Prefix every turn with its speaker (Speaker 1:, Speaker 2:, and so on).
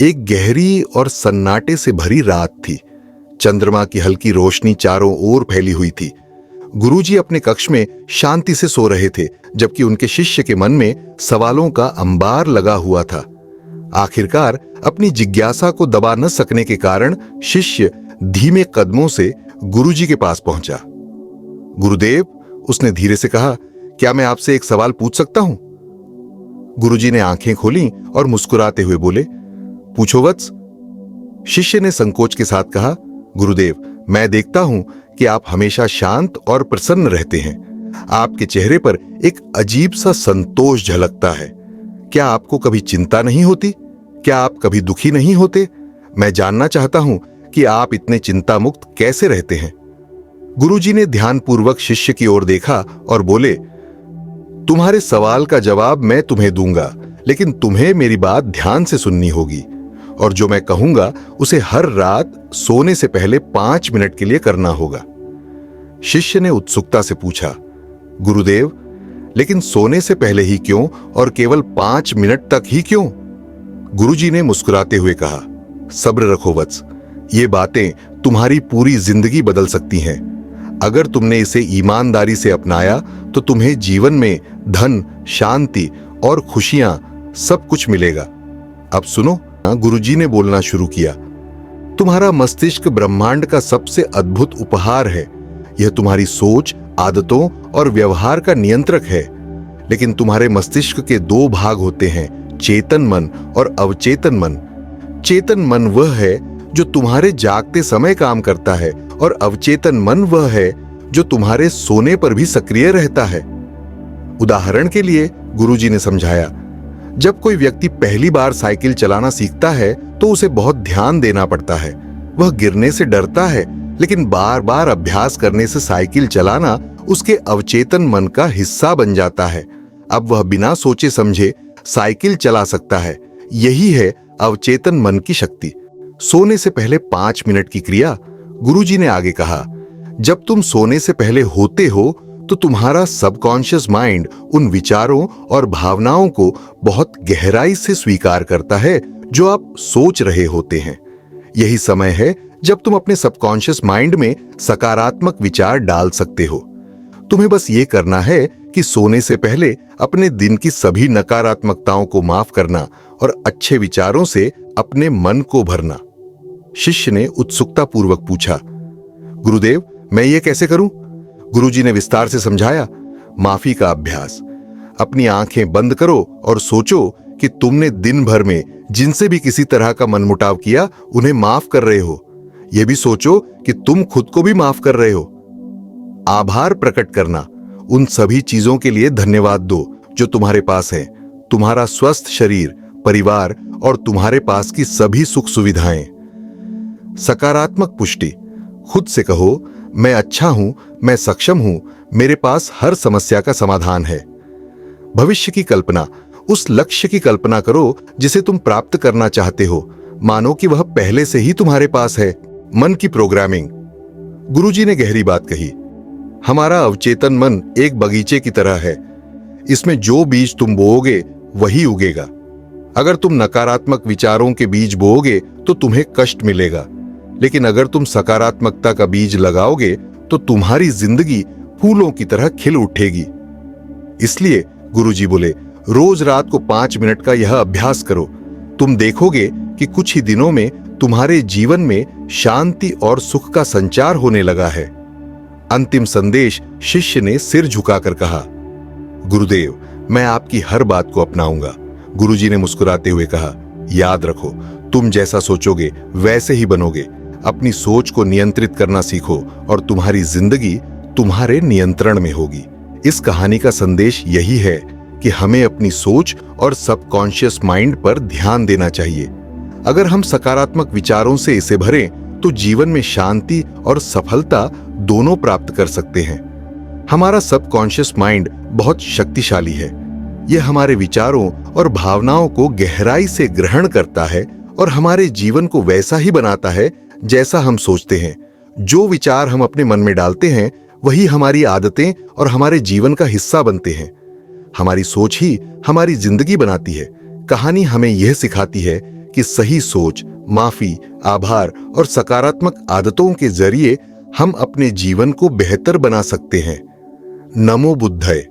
Speaker 1: एक गहरी और सन्नाटे से भरी रात थी। चंद्रमा की हल्की रोशनी चारों ओर फैली हुई थी। गुरुजी अपने कक्ष में शांति से सो रहे थे, जबकि उनके शिष्य के मन में सवालों का अंबार लगा हुआ था। आखिरकार अपनी जिज्ञासा को दबा न सकने के कारण शिष्य धीमे कदमों से गुरुजी के पास पहुंचा। गुरुदेव, उसने धीरे से कहा, क्या मैं आपसे एक सवाल पूछ सकता हूं? गुरुजी ने आंखें खोली और मुस्कुराते हुए बोले, पूछो वत्स। शिष्य ने संकोच के साथ कहा, गुरुदेव, मैं देखता हूं कि आप हमेशा शांत और प्रसन्न रहते हैं। आपके चेहरे पर एक अजीब सा संतोष झलकता है। क्या आपको कभी चिंता नहीं होती? क्या आप कभी दुखी नहीं होते? मैं जानना चाहता हूं कि आप इतने चिंता मुक्त कैसे रहते हैं। गुरुजी ने ध्यानपूर्वक शिष्य की ओर देखा और बोले, तुम्हारे सवाल का जवाब मैं तुम्हें दूंगा, लेकिन तुम्हें मेरी बात ध्यान से सुननी होगी, और जो मैं कहूंगा उसे हर रात सोने से पहले 5 मिनट के लिए करना होगा। शिष्य ने उत्सुकता से पूछा, गुरुदेव, लेकिन सोने से पहले ही क्यों और केवल 5 मिनट तक ही क्यों? गुरुजी ने मुस्कुराते हुए कहा, सब्र रखो वत्स, ये बातें तुम्हारी पूरी जिंदगी बदल सकती हैं। अगर तुमने इसे ईमानदारी से अपनाया तो तुम्हें जीवन में धन, शांति और खुशियां सब कुछ मिलेगा। अब सुनो, गुरुजी ने बोलना शुरू किया, तुम्हारा मस्तिष्क ब्रह्मांड का सबसे अद्भुत उपहार है। यह तुम्हारी सोच, आदतों और व्यवहार का नियंत्रक है। लेकिन तुम्हारे मस्तिष्क के 2 भाग होते हैं, चेतन मन और अवचेतन मन। चेतन मन वह है जो तुम्हारे जागते समय काम करता है, और अवचेतन मन वह है जो तुम्हारे सोने पर भी सक्रिय रहता है। उदाहरण के लिए गुरुजी ने समझाया, जब कोई व्यक्ति पहली बार साइकिल चलाना सीखता है तो उसे बहुत ध्यान देना पड़ता है। वह गिरने से डरता है, लेकिन बार बार अभ्यास करने से साइकिल चलाना उसके अवचेतन मन का हिस्सा बन जाता है। अब वह बिना सोचे समझे साइकिल चला सकता है। यही है अवचेतन मन की शक्ति। सोने से पहले 5 मिनट की क्रिया। गुरुजी ने आगे कहा, जब तुम सोने से पहले होते हो तो तुम्हारा सबकॉन्शियस माइंड उन विचारों और भावनाओं को बहुत गहराई से स्वीकार करता है जो आप सोच रहे होते हैं। यही समय है जब तुम अपने सबकॉन्शियस माइंड में सकारात्मक विचार डाल सकते हो। तुम्हें बस ये करना है कि सोने से पहले अपने दिन की सभी नकारात्मकताओं को माफ करना और अच्छे विचारों से अपने मन को भरना। शिष्य ने उत्सुकता पूर्वक पूछा, गुरुदेव, मैं ये कैसे करूं? गुरुजी ने विस्तार से समझाया, माफी का अभ्यास। अपनी आंखें बंद करो और सोचो कि तुमने दिन भर में जिनसे भी किसी तरह का मनमुटाव किया उन्हें माफ कर रहे हो। यह भी सोचो कि तुम खुद को भी माफ कर रहे हो। आभार प्रकट करना, उन सभी चीजों के लिए धन्यवाद दो जो तुम्हारे पास है, तुम्हारा स्वस्थ शरीर, परिवार और तुम्हारे पास की सभी सुख सुविधाएं। सकारात्मक पुष्टि, खुद से कहो, मैं अच्छा हूं, मैं सक्षम हूं, मेरे पास हर समस्या का समाधान है। भविष्य की कल्पना, उस लक्ष्य की कल्पना करो जिसे तुम प्राप्त करना चाहते हो, मानो कि वह पहले से ही तुम्हारे पास है। मन की प्रोग्रामिंग। गुरुजी ने गहरी बात कही, हमारा अवचेतन मन एक बगीचे की तरह है। इसमें जो बीज तुम बोओगे वही उगेगा। अगर तुम नकारात्मक विचारों के बीज बोओगे तो तुम्हें कष्ट मिलेगा, लेकिन अगर तुम सकारात्मकता का बीज लगाओगे तो तुम्हारी जिंदगी फूलों की तरह खिल उठेगी। इसलिए गुरुजी बोले, रोज रात को 5 मिनट का यह अभ्यास करो। तुम देखोगे कि कुछ ही दिनों में तुम्हारे जीवन में शांति और सुख का संचार होने लगा है। अंतिम संदेश। शिष्य ने सिर झुकाकर कहा, गुरुदेव, मैं आपकी हर बात को अपनाऊंगा। गुरुजी ने मुस्कुराते हुए कहा, याद रखो, तुम जैसा सोचोगे वैसे ही बनोगे। अपनी सोच को नियंत्रित करना सीखो और तुम्हारी जिंदगी तुम्हारे नियंत्रण में होगी। इस कहानी का संदेश यही है कि हमें अपनी सोच और सबकॉन्शियस माइंड पर ध्यान देना चाहिए। अगर हम सकारात्मक विचारों से इसे भरें तो जीवन में शांति और सफलता दोनों प्राप्त कर सकते हैं। हमारा सबकॉन्शियस माइंड बहुत शक्तिशाली है। यह हमारे विचारों और भावनाओं को गहराई से ग्रहण करता है और हमारे जीवन को वैसा ही बनाता है जैसा हम सोचते हैं। जो विचार हम अपने मन में डालते हैं वही हमारी आदतें और हमारे जीवन का हिस्सा बनते हैं। हमारी सोच ही हमारी जिंदगी बनाती है। कहानी हमें यह सिखाती है कि सही सोच, माफी, आभार और सकारात्मक आदतों के जरिए हम अपने जीवन को बेहतर बना सकते हैं। नमो बुद्धाय।